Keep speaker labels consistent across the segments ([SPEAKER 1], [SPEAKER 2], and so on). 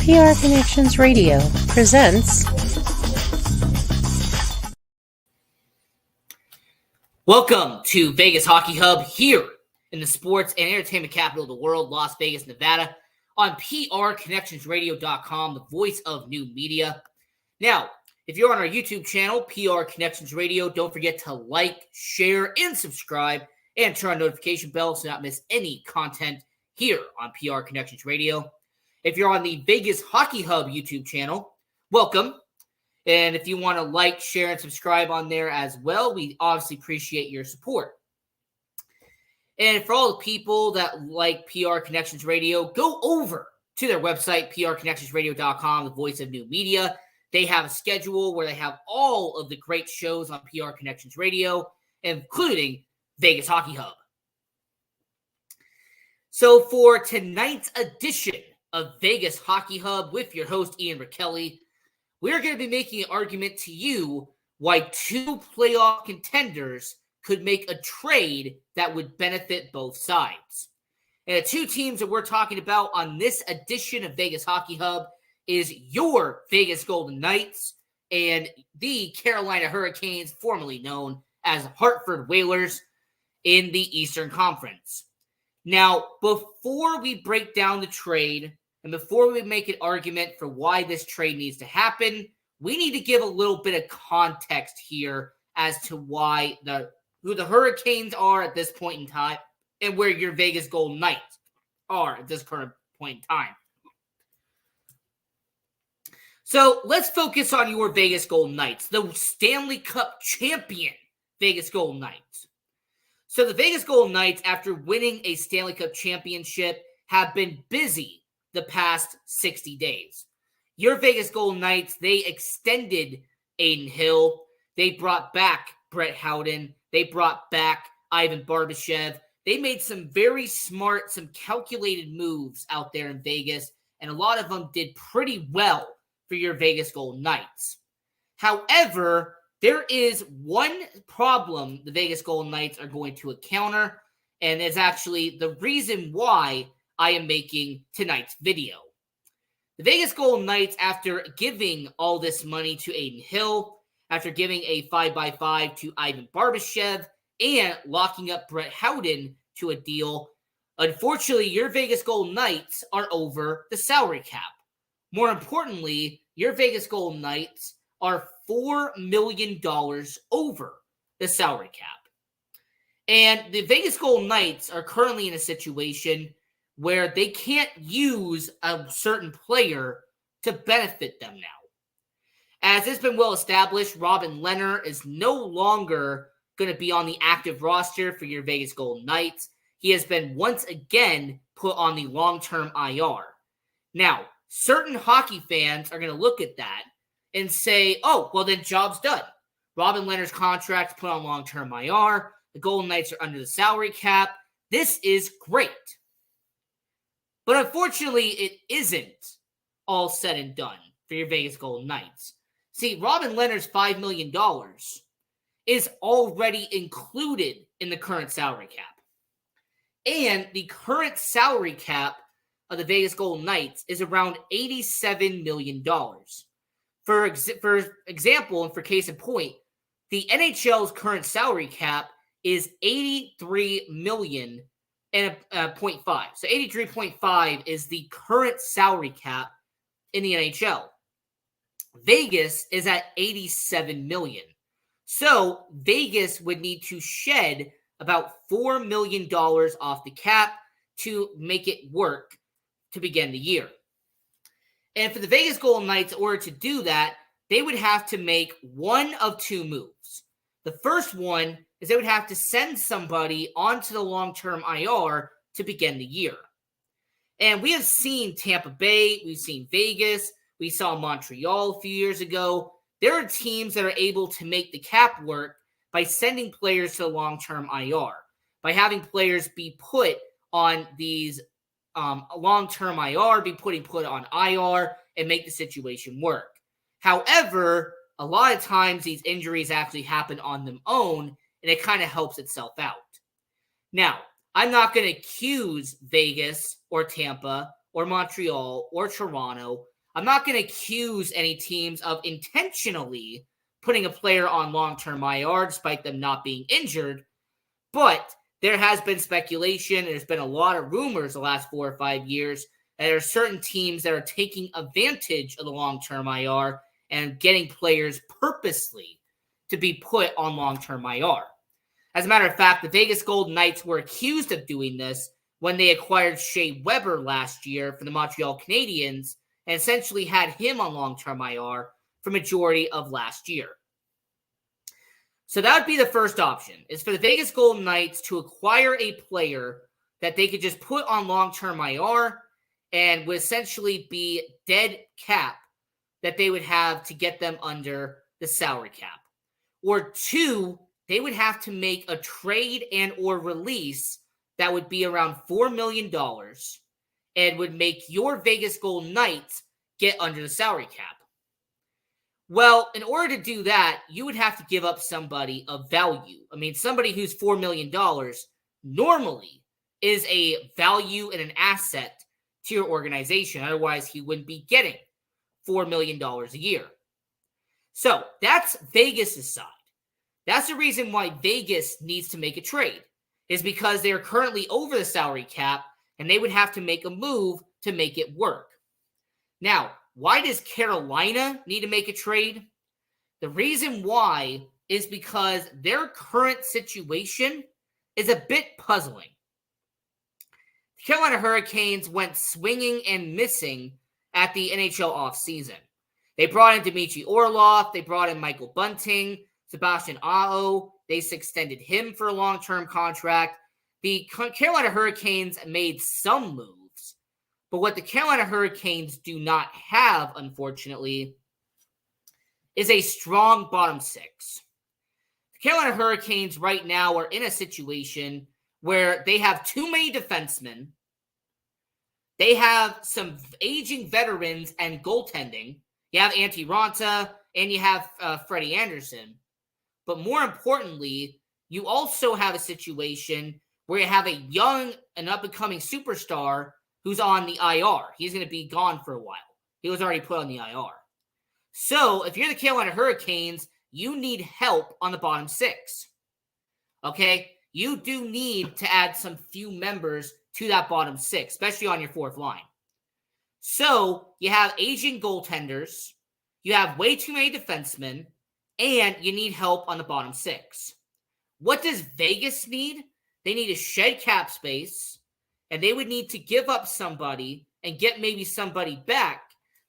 [SPEAKER 1] PR Connections Radio presents.
[SPEAKER 2] Welcome to Vegas Hockey Hub here in the sports and entertainment capital of the world, Las Vegas, Nevada, on PRConnectionsRadio.com, the voice of new media. Now, if you're on our YouTube channel, PR Connections Radio, don't forget to like, share, and subscribe, and turn on notification bell so not miss any content here on PR Connections Radio. If you're on the Vegas Hockey Hub YouTube channel, welcome. And if you want to like, share, and subscribe on there as well, we obviously appreciate your support. And for all the people that like PR Connections Radio, go over to their website, prconnectionsradio.com, the voice of new media. They have a schedule where they have all of the great shows on PR Connections Radio, including Vegas Hockey Hub. So for tonight's edition of Vegas Hockey Hub with your host, Ian Rakelli, we're going to be making an argument to you why two playoff contenders could make a trade that would benefit both sides. And the two teams that we're talking about on this edition of Vegas Hockey Hub is your Vegas Golden Knights and the Carolina Hurricanes, formerly known as Hartford Whalers, in the Eastern Conference. Now, before we break down the trade, and before we make an argument for why this trade needs to happen, we need to give a little bit of context here as to why who the Hurricanes are at this point in time and where your Vegas Golden Knights are at this current point in time. So let's focus on your Vegas Golden Knights, the Stanley Cup champion Vegas Golden Knights. So the Vegas Golden Knights, after winning a Stanley Cup championship, have been busy the past 60 days. Your Vegas Golden Knights, they extended Adin Hill. They brought back Brett Howden. They brought back Ivan Barbashev. They made some very smart, some calculated moves out there in Vegas, and a lot of them did pretty well for your Vegas Golden Knights. However, there is one problem the Vegas Golden Knights are going to encounter, and is actually the reason why I am making tonight's video. The Vegas Golden Knights, after giving all this money to Adin Hill, after giving a 5x5 to Ivan Barbashev, and locking up Brett Howden to a deal, unfortunately, your Vegas Golden Knights are over the salary cap. More importantly, your Vegas Golden Knights are $4 million over the salary cap. And the Vegas Golden Knights are currently in a situation where they can't use a certain player to benefit them now. As it's been well established, Robin Lehner is no longer going to be on the active roster for your Vegas Golden Knights. He has been once again put on the long-term IR. Now, certain hockey fans are going to look at that and say, oh, well then job's done. Robin Lehner's contract's put on long-term IR. The Golden Knights are under the salary cap. This is great. But unfortunately, it isn't all said and done for your Vegas Golden Knights. See, Robin Lehner's $5 million is already included in the current salary cap. And the current salary cap of the Vegas Golden Knights is around $87 million. For example, and for case in point, the NHL's current salary cap is $83 million and 0.5. So 83.5 is the current salary cap in the NHL. Vegas is at 87 million. So Vegas would need to shed about $4 million off the cap to make it work to begin the year. And for the Vegas Golden Knights, in order to do that, they would have to make one of two moves. The first one is they would have to send somebody onto the long-term IR to begin the year. And we have seen Tampa Bay, we've seen Vegas, we saw Montreal a few years ago. There are teams that are able to make the cap work by sending players to the long-term IR, by having players be put on these long-term IR, be put on IR, and make the situation work. However, a lot of times these injuries actually happen on their own, and it kind of helps itself out. Now, I'm not going to accuse Vegas or Tampa or Montreal or Toronto I'm not going to accuse any teams of intentionally putting a player on long-term IR despite them not being injured, but there has been speculation. There's been a lot of rumors the last 4 or 5 years. And there are certain teams that are taking advantage of the long-term IR and getting players purposely to be put on long-term IR. As a matter of fact, the Vegas Golden Knights were accused of doing this when they acquired Shea Weber last year from the Montreal Canadiens and essentially had him on long-term IR for majority of last year. So that would be the first option, is for the Vegas Golden Knights to acquire a player that they could just put on long-term IR and would essentially be dead cap that they would have to get them under the salary cap. Or two, they would have to make a trade and or release that would be around $4 million and would make your Vegas Golden Knights get under the salary cap. Well, in order to do that, you would have to give up somebody of value. I mean, somebody who's $4 million normally is a value and an asset to your organization. Otherwise, he wouldn't be getting $4 million a year. So that's Vegas' side. That's the reason why Vegas needs to make a trade, is because they're currently over the salary cap and they would have to make a move to make it work. Now, why does Carolina need to make a trade? The reason why is because their current situation is a bit puzzling. The Carolina Hurricanes went swinging and missing at the NHL offseason. They brought in Dmitry Orlov. They brought in Michael Bunting, Sebastian Aho. They extended him for a long-term contract. The Carolina Hurricanes made some moves. But what the Carolina Hurricanes do not have, unfortunately, is a strong bottom six. The Carolina Hurricanes right now are in a situation where they have too many defensemen. They have some aging veterans and goaltending. You have Antti Raanta and you have Freddie Anderson. But more importantly, you also have a situation where you have a young and up-and-coming superstar who's on the IR. He's going to be gone for a while. He was already put on the IR. So if you're the Carolina Hurricanes, you need help on the bottom six. Okay? You do need to add some few members to that bottom six, especially on your fourth line. So you have aging goaltenders, you have way too many defensemen, and you need help on the bottom six. What does Vegas need? They need to shed cap space, and they would need to give up somebody and get maybe somebody back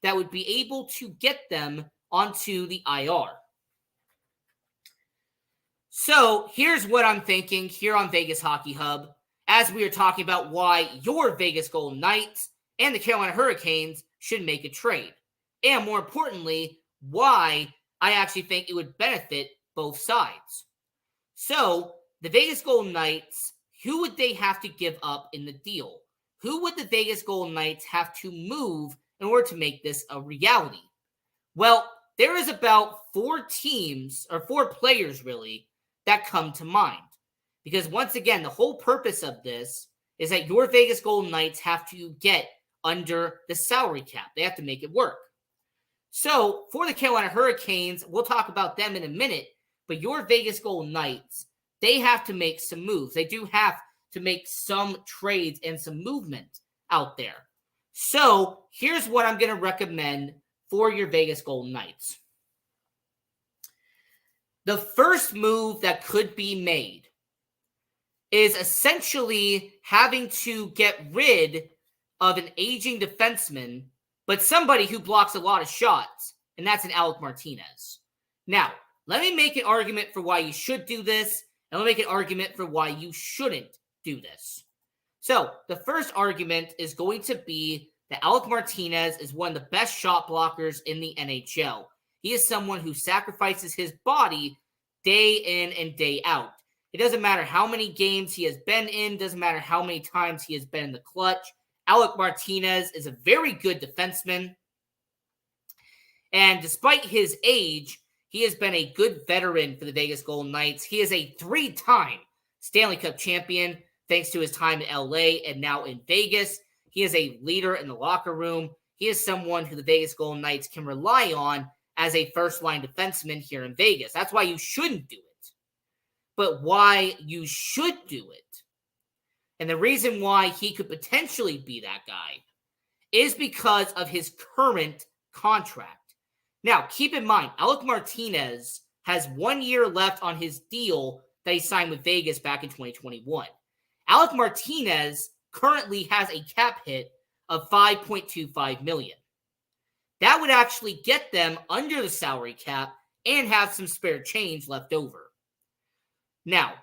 [SPEAKER 2] that would be able to get them onto the IR. So here's what I'm thinking here on Vegas Hockey Hub as we are talking about why your Vegas Golden Knights and the Carolina Hurricanes should make a trade. And more importantly, why I actually think it would benefit both sides. So the Vegas Golden Knights, who would they have to give up in the deal? Who would the Vegas Golden Knights have to move in order to make this a reality? Well, there is about 4 teams, or 4 players really, that come to mind. Because once again, the whole purpose of this is that your Vegas Golden Knights have to get under the salary cap. They have to make it work. So for the Carolina Hurricanes, we'll talk about them in a minute, but your Vegas Golden Knights, they have to make some moves. They do have to make some trades and some movement out there. So here's what I'm going to recommend for your Vegas Golden Knights. The first move that could be made is essentially having to get rid of an aging defenseman, but somebody who blocks a lot of shots, and that's an Alec Martinez. Now, let me make an argument for why you should do this, and let me make an argument for why you shouldn't do this. So, the first argument is going to be that Alec Martinez is one of the best shot blockers in the NHL. He is someone who sacrifices his body day in and day out. It doesn't matter how many games he has been in, doesn't matter how many times he has been in the clutch. Alec Martinez is a very good defenseman. And despite his age, he has been a good veteran for the Vegas Golden Knights. He is a 3-time Stanley Cup champion, thanks to his time in LA and now in Vegas. He is a leader in the locker room. he is someone who the Vegas Golden Knights can rely on as a first-line defenseman here in Vegas. That's why you shouldn't do it. But why you should do it, and the reason why he could potentially be that guy, is because of his current contract. Now, keep in mind, Alec Martinez has 1 year left on his deal that he signed with Vegas back in 2021. Alec Martinez currently has a cap hit of $5.25 million. That would actually get them under the salary cap and have some spare change left over. Now,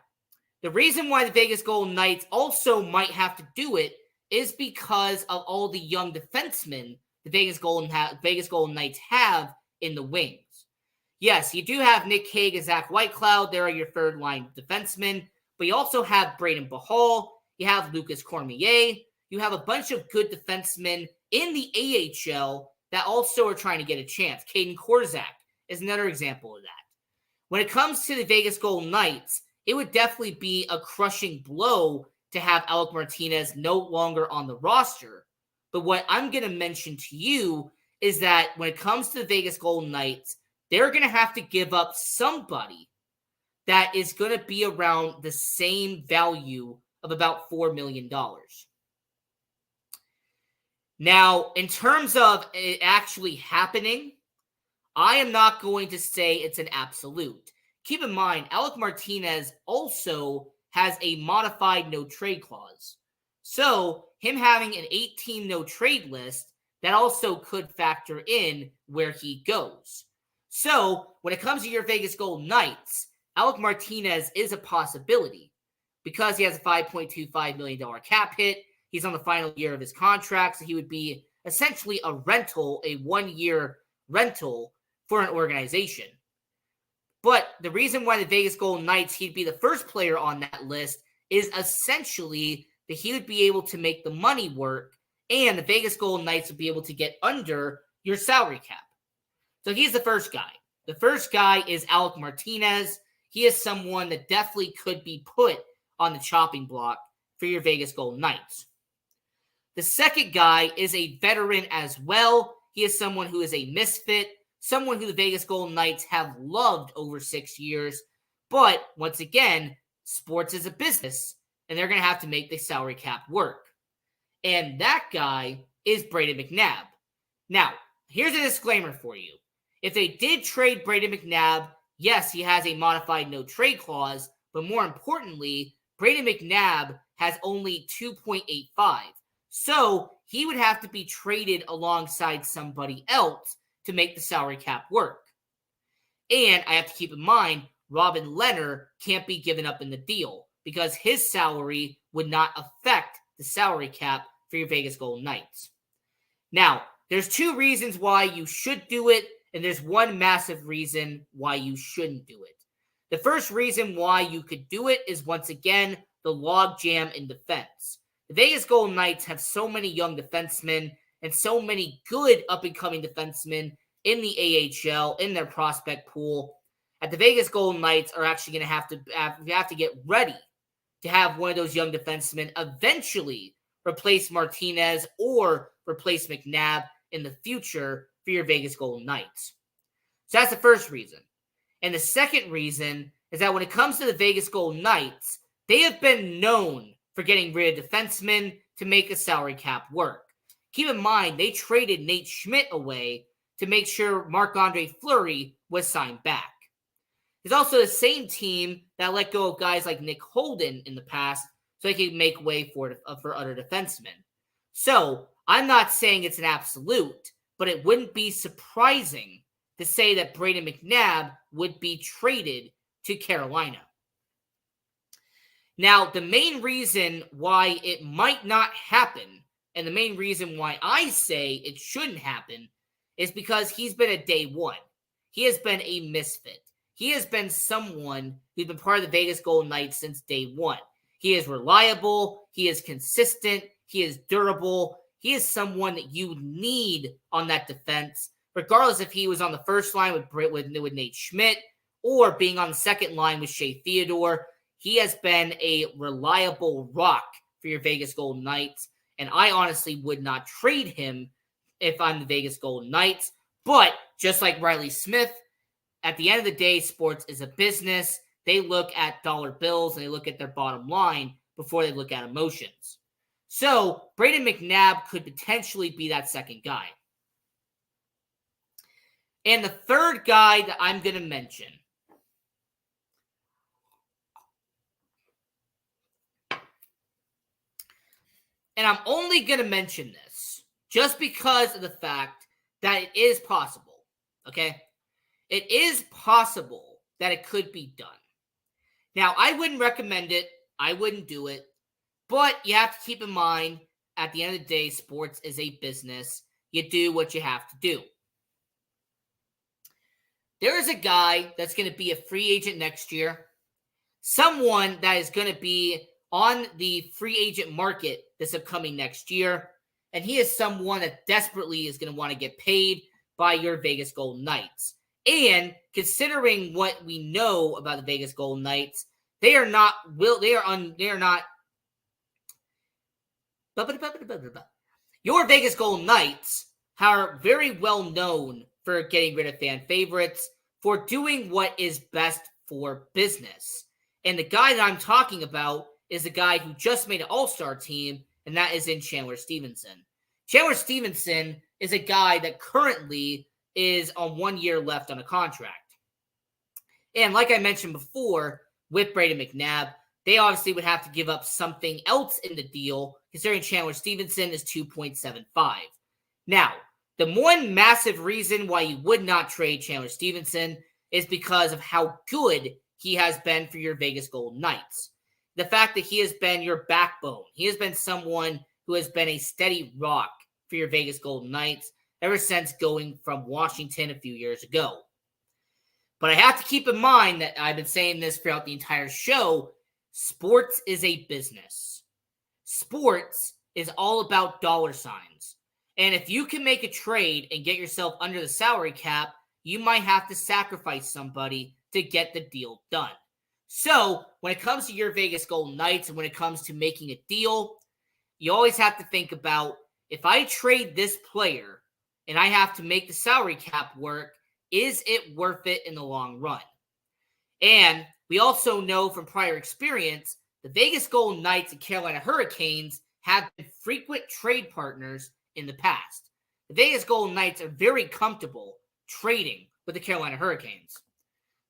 [SPEAKER 2] the reason why the Vegas Golden Knights also might have to do it is because of all the young defensemen the Vegas Golden Knights have in the wings. Yes, you do have Nick Hague and Zach Whitecloud. There are your third-line defensemen. But you also have Braden Bahal. You have Lucas Cormier. You have a bunch of good defensemen in the AHL that also are trying to get a chance. Caden Korczak is another example of that. When it comes to the Vegas Golden Knights, it would definitely be a crushing blow to have Alec Martinez no longer on the roster. But what I'm going to mention to you is that when it comes to the Vegas Golden Knights, they're going to have to give up somebody that is going to be around the same value of about $4 million. Now, in terms of it actually happening, I am not going to say it's an absolute. Keep in mind, Alec Martinez also has a modified no-trade clause. So, him having an 18 no-trade list, that also could factor in where he goes. So, when it comes to your Vegas Golden Knights, Alec Martinez is a possibility because he has a $5.25 million cap hit. He's on the final year of his contract, so he would be essentially a rental, a 1-year rental for an organization. But the reason why the Vegas Golden Knights, he'd be the first player on that list, is essentially that he would be able to make the money work, and the Vegas Golden Knights would be able to get under your salary cap. So he's the first guy. The first guy is Alec Martinez. He is someone that definitely could be put on the chopping block for your Vegas Golden Knights. The second guy is a veteran as well. He is someone who is a misfit, someone who the Vegas Golden Knights have loved over 6 years. But once again, sports is a business, and they're going to have to make the salary cap work. And that guy is Brayden McNabb. Now, here's a disclaimer for you. If they did trade Brayden McNabb, yes, he has a modified no-trade clause, but more importantly, Brayden McNabb has only 2.85. So he would have to be traded alongside somebody else to make the salary cap work. And I have to keep in mind, Robin Lehner can't be given up in the deal because his salary would not affect the salary cap for your Vegas Golden Knights. Now, there's two reasons why you should do it, and there's one massive reason why you shouldn't do it. The first reason why you could do it is, once again, the logjam in defense. The Vegas Golden Knights have so many young defensemen and so many good up-and-coming defensemen in the AHL, in their prospect pool, that the Vegas Golden Knights are actually going to have to get ready to have one of those young defensemen eventually replace Martinez or replace McNabb in the future for your Vegas Golden Knights. So that's the first reason. And the second reason is that when it comes to the Vegas Golden Knights, they have been known for getting rid of defensemen to make a salary cap work. Keep in mind, they traded Nate Schmidt away to make sure Marc-Andre Fleury was signed back. It's also the same team that let go of guys like Nick Holden in the past so they could make way for other defensemen. So, I'm not saying it's an absolute, but it wouldn't be surprising to say that Brayden McNabb would be traded to Carolina. Now, the main reason why it might not happen, and the main reason why I say it shouldn't happen, is because he's been a day one. He has been a misfit. He has been someone who's been part of the Vegas Golden Knights since day one. He is reliable. He is consistent. He is durable. He is someone that you need on that defense, regardless if he was on the first line with Nate Schmidt or being on the second line with Shea Theodore. He has been a reliable rock for your Vegas Golden Knights, and I honestly would not trade him if I'm the Vegas Golden Knights. But just like Riley Smith, at the end of the day, sports is a business. They look at dollar bills and they look at their bottom line before they look at emotions. So Brayden McNabb could potentially be that second guy. And the third guy that I'm going to mention, and I'm only going to mention this just because of the fact that it is possible, okay? It is possible that it could be done. Now, I wouldn't recommend it. I wouldn't do it. But you have to keep in mind, at the end of the day, sports is a business. You do what you have to do. There is a guy that's going to be a free agent next year. Someone that is going to be on the free agent market this upcoming next year. And he is someone that desperately is going to want to get paid by your Vegas Golden Knights. And considering what we know about the Vegas Golden Knights, your Vegas Golden Knights are very well known for getting rid of fan favorites, for doing what is best for business. And the guy that I'm talking about is a guy who just made an all-star team, and that is in Chandler Stevenson. Chandler Stevenson is a guy that currently is on 1 year left on a contract. And like I mentioned before, with Brayden McNabb, they obviously would have to give up something else in the deal, considering Chandler Stevenson is $2.75. Now, the one massive reason why you would not trade Chandler Stevenson is because of how good he has been for your Vegas Golden Knights. The fact that he has been your backbone. He has been someone who has been a steady rock for your Vegas Golden Knights ever since going from Washington a few years ago. But I have to keep in mind that I've been saying this throughout the entire show. Sports is a business. Sports is all about dollar signs. And if you can make a trade and get yourself under the salary cap, you might have to sacrifice somebody to get the deal done. So when it comes to your Vegas Golden Knights and when it comes to making a deal, you always have to think about, if I trade this player and I have to make the salary cap work, is it worth it in the long run? And we also know from prior experience, the Vegas Golden Knights and Carolina Hurricanes have been frequent trade partners in the past. The Vegas Golden Knights are very comfortable trading with the Carolina Hurricanes.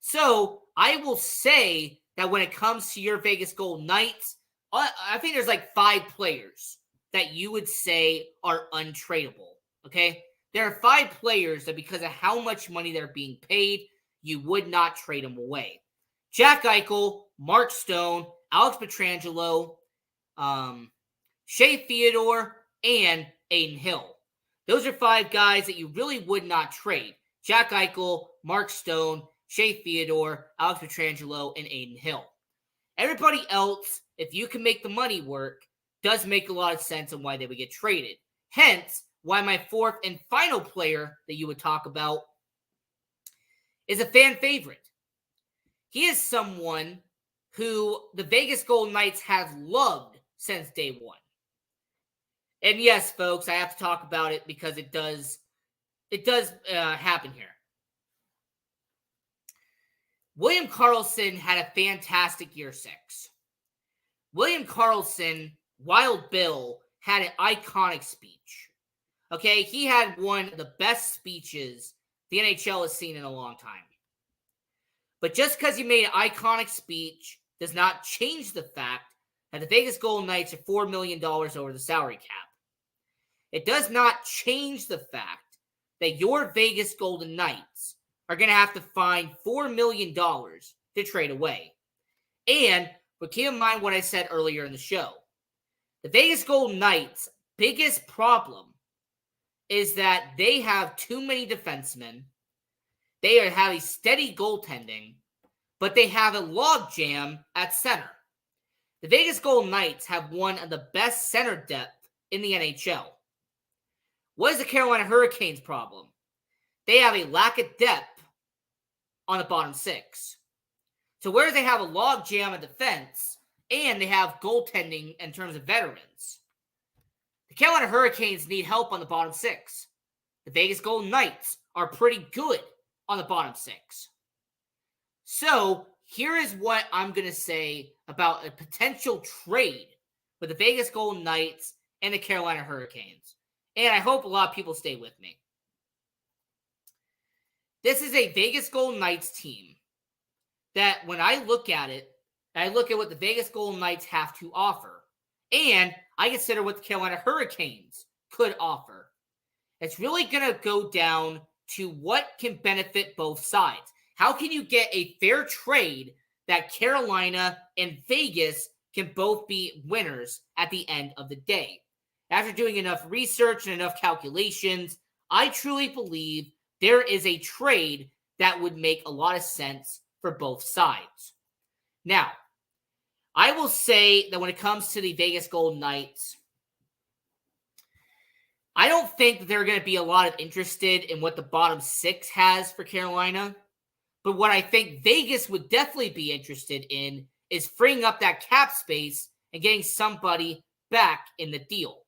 [SPEAKER 2] So I will say that when it comes to your Vegas Golden Knights, I think there's like 5 players that you would say are untradeable, okay? There are 5 players that because of how much money they're being paid, you would not trade them away. Jack Eichel, Mark Stone, Alex Pietrangelo, Shea Theodore, and Adin Hill. Those are 5 guys that you really would not trade. Jack Eichel, Mark Stone, Shea Theodore, Alex Pietrangelo, and Adin Hill. Everybody else, if you can make the money work, does make a lot of sense on why they would get traded. Hence, why my 4th and final player that you would talk about is a fan favorite. He is someone who the Vegas Golden Knights have loved since day one. And yes, folks, I have to talk about it because it does happen here. William Karlsson had a fantastic year 6. William Karlsson, Wild Bill, had an iconic speech. Okay, he had one of the best speeches the NHL has seen in a long time. But just because he made an iconic speech does not change the fact that the Vegas Golden Knights are $4 million over the salary cap. It does not change the fact that your Vegas Golden Knights are going to have to find $4 million to trade away. But keep in mind what I said earlier in the show. The Vegas Golden Knights' biggest problem is that they have too many defensemen. They have a steady goaltending, but they have a logjam at center. The Vegas Golden Knights have one of the best center depth in the NHL. What is the Carolina Hurricanes' problem? They have a lack of depth on the bottom 6. So where they have a logjam of defense and they have goaltending in terms of veterans, the Carolina Hurricanes need help on the bottom 6. the Vegas Golden Knights are pretty good on the bottom 6. So here is what I'm going to say about a potential trade with the Vegas Golden Knights and the Carolina Hurricanes. And I hope a lot of people stay with me. This is a Vegas Golden Knights team that when I look at it, I look at what the Vegas Golden Knights have to offer. And I consider what the Carolina Hurricanes could offer. It's really going to go down to what can benefit both sides. How can you get a fair trade that Carolina and Vegas can both be winners at the end of the day? After doing enough research and enough calculations, I truly believe there is a trade that would make a lot of sense for both sides. Now, I will say that when it comes to the Vegas Golden Knights, I don't think that there are going to be a lot of interested in what the bottom 6 has for Carolina. But what I think Vegas would definitely be interested in is freeing up that cap space and getting somebody back in the deal.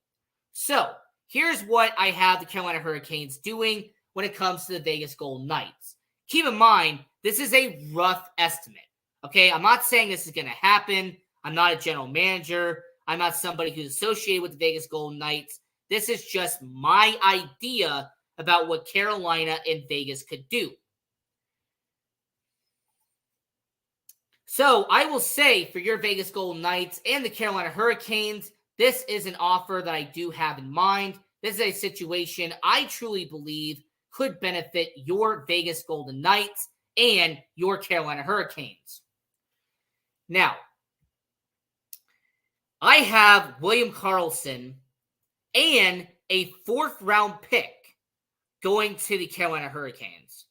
[SPEAKER 2] So here's what I have the Carolina Hurricanes doing when it comes to the Vegas Golden Knights. Keep in mind, this is a rough estimate. Okay, I'm not saying this is going to happen. I'm not a general manager. I'm not somebody who's associated with the Vegas Golden Knights. This is just my idea about what Carolina and Vegas could do. So I will say for your Vegas Golden Knights and the Carolina Hurricanes, this is an offer that I do have in mind. This is a situation I truly believe could benefit your Vegas Golden Knights and your Carolina Hurricanes. Now, I have William Karlsson and a 4th round pick going to the Carolina Hurricanes.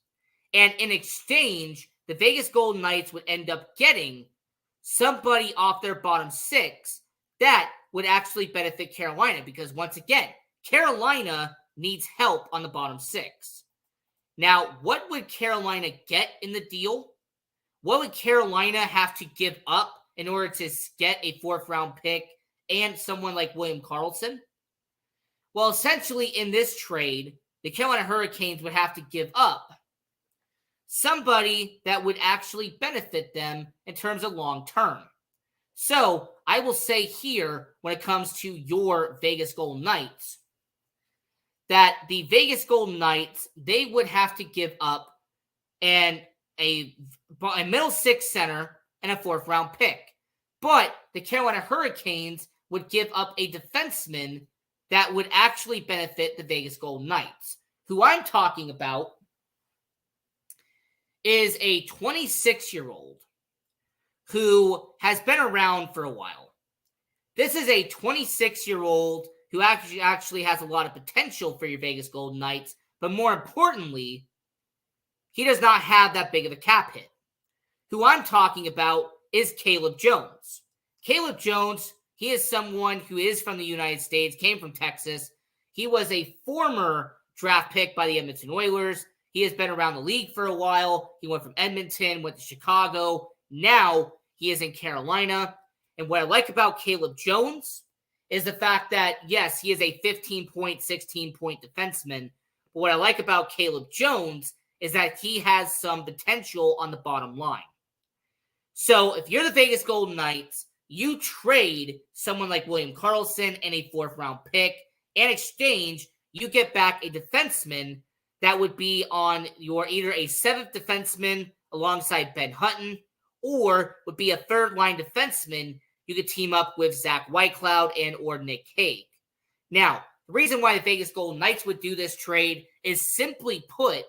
[SPEAKER 2] And in exchange, the Vegas Golden Knights would end up getting somebody off their bottom 6 that would actually benefit Carolina because, once again, Carolina needs help on the bottom 6. Now, what would Carolina get in the deal? What would Carolina have to give up in order to get a 4th round pick and someone like William Karlsson? Well, essentially in this trade, the Carolina Hurricanes would have to give up somebody that would actually benefit them in terms of long term. So I will say here, when it comes to your Vegas Golden Knights, that the Vegas Golden Knights, they would have to give up a middle 6 center and a 4th round pick. But the Carolina Hurricanes would give up a defenseman that would actually benefit the Vegas Golden Knights. Who I'm talking about is a 26-year-old who has been around for a while. This is a 26-year-old who actually has a lot of potential for your Vegas Golden Knights, but more importantly, he does not have that big of a cap hit. Who I'm talking about is Caleb Jones. Caleb Jones, he is someone who is from the United States, came from Texas. He was a former draft pick by the Edmonton Oilers. He has been around the league for a while. He went from Edmonton, went to Chicago. Now he is in Carolina. And what I like about Caleb Jones is the fact that, yes, he is a 15-point, 16-point defenseman. But what I like about Caleb Jones is that he has some potential on the bottom line. So if you're the Vegas Golden Knights, you trade someone like William Karlsson and a 4th round pick. In exchange, you get back a defenseman that would be on your either a 7th defenseman alongside Ben Hutton, or would be a 3rd line defenseman. You could team up with Zach Whitecloud and or Nick Hague. Now, the reason why the Vegas Golden Knights would do this trade is, simply put,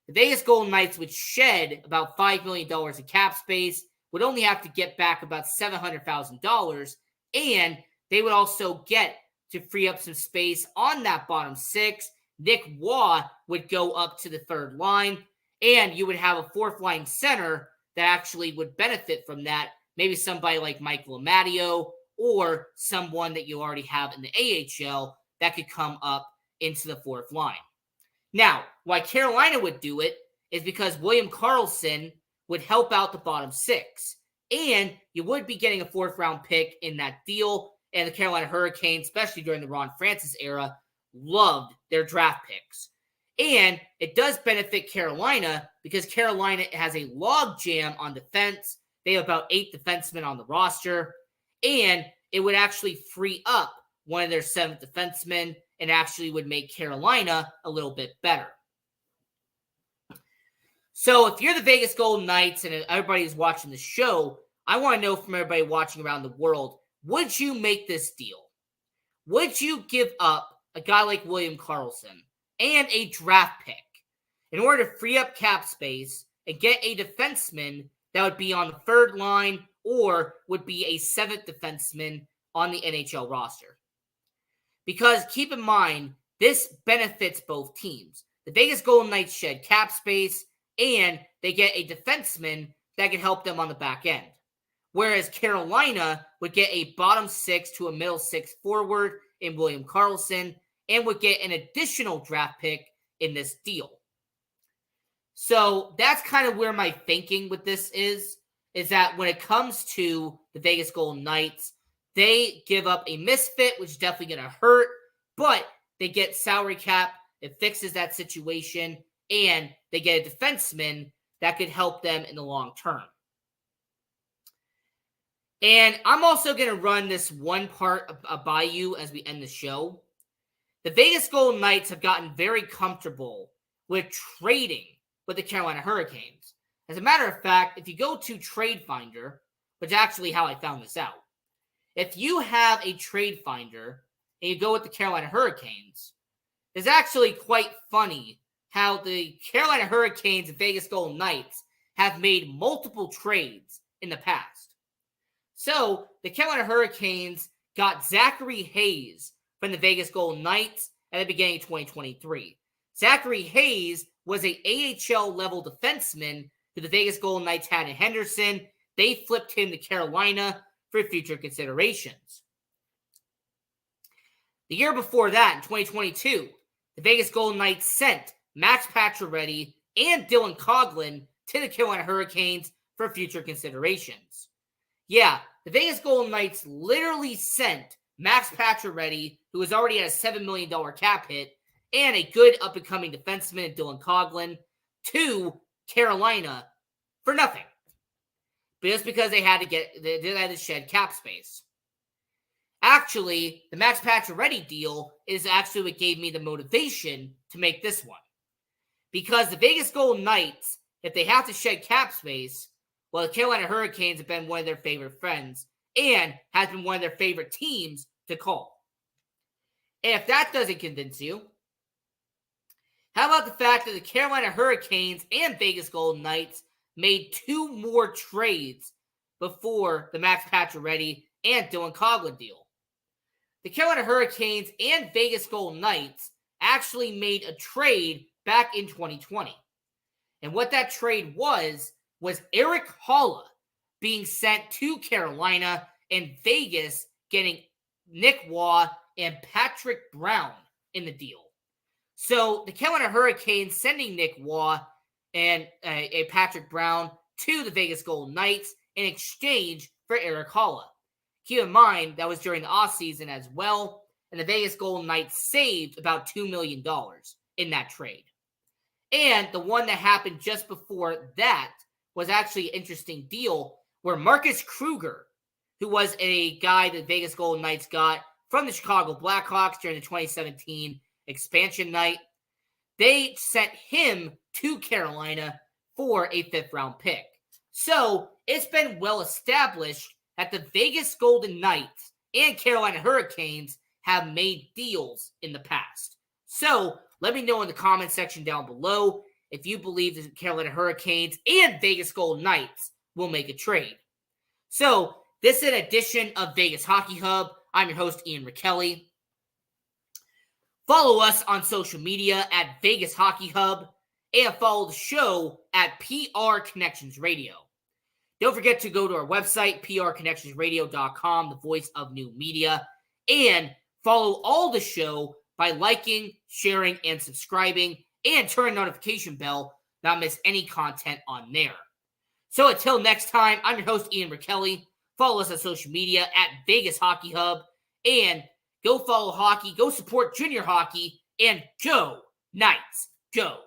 [SPEAKER 2] the Vegas Golden Knights would shed about $5 million in cap space, would only have to get back about $700,000, and they would also get to free up some space on that bottom 6. Nick Waugh would go up to the 3rd line, and you would have a 4th line center that actually would benefit from that. Maybe somebody like Michael Amadio or someone that you already have in the AHL that could come up into the 4th line. Now, why Carolina would do it is because William Karlsson would help out the bottom 6. And you would be getting a 4th round pick in that deal. And the Carolina Hurricanes, especially during the Ron Francis era, loved their draft picks. And it does benefit Carolina because Carolina has a logjam on defense. They have about 8 defensemen on the roster. And it would actually free up one of their 7th defensemen and actually would make Carolina a little bit better. So if you're the Vegas Golden Knights and everybody's watching the show, I want to know from everybody watching around the world, would you make this deal? Would you give up a guy like William Karlsson and a draft pick in order to free up cap space and get a defenseman that would be on the 3rd line or would be a 7th defenseman on the NHL roster? Because keep in mind, this benefits both teams. The Vegas Golden Knights shed cap space and they get a defenseman that can help them on the back end. Whereas Carolina would get a bottom 6 to a middle 6 forward in William Karlsson and would get an additional draft pick in this deal. So that's kind of where my thinking with this is that when it comes to the Vegas Golden Knights, they give up a misfit, which is definitely going to hurt, but they get salary cap. It fixes that situation, and they get a defenseman that could help them in the long term. And I'm also going to run this one part by you as we end the show. The Vegas Golden Knights have gotten very comfortable with trading with the Carolina Hurricanes. As a matter of fact, if you go to Trade Finder, which is actually how I found this out, if you have a Trade Finder and you go with the Carolina Hurricanes, it's actually quite funny how the Carolina Hurricanes and Vegas Golden Knights have made multiple trades in the past. So, the Carolina Hurricanes got Zachary Hayes from the Vegas Golden Knights at the beginning of 2023. Zachary Hayes was an AHL-level defenseman who the Vegas Golden Knights had in Henderson. They flipped him to Carolina for future considerations. The year before that, in 2022, the Vegas Golden Knights sent Max Pacioretty and Dylan Coghlan to the Carolina Hurricanes for future considerations. Yeah, the Vegas Golden Knights literally sent Max Pacioretty, who was already at a $7 million cap hit, and a good up-and-coming defenseman, Dylan Coghlan, to Carolina for nothing. But just because they had to shed cap space. Actually, the Max Pacioretty deal is actually what gave me the motivation to make this one. Because the Vegas Golden Knights, if they have to shed cap space, well, the Carolina Hurricanes have been one of their favorite friends and has been one of their favorite teams to call. And if that doesn't convince you, how about the fact that the Carolina Hurricanes and Vegas Golden Knights made 2 more trades before the Max Pacioretty and Dylan Coghlan deal? The Carolina Hurricanes and Vegas Golden Knights actually made a trade back in 2020. And what that trade was Erik Haula being sent to Carolina and Vegas getting Nick Waugh and Patrick Brown in the deal. So the Carolina Hurricanes sending Nick Waugh and a Patrick Brown to the Vegas Golden Knights in exchange for Erik Haula. Keep in mind, that was during the offseason as well, and the Vegas Golden Knights saved about $2 million in that trade. And the one that happened just before that was actually an interesting deal where Marcus Kruger, who was a guy that Vegas Golden Knights got from the Chicago Blackhawks during the 2017 expansion night, they sent him to Carolina for a 5th-round pick. So it's been well established that the Vegas Golden Knights and Carolina Hurricanes have made deals in the past. So let me know in the comment section down below if you believe the Carolina Hurricanes and Vegas Golden Knights will make a trade. So this is an edition of Vegas Hockey Hub. I'm your host, Ian Rickelli. Follow us on social media at Vegas Hockey Hub and follow the show at PR Connections Radio. Don't forget to go to our website, prconnectionsradio.com, the voice of new media, and follow all the show by liking, sharing, and subscribing, and turn the notification bell not miss any content on there. So until next time, I'm your host, Ian Rickelli. Follow us on social media at Vegas Hockey Hub, and go follow hockey, go support junior hockey, and go Knights, go.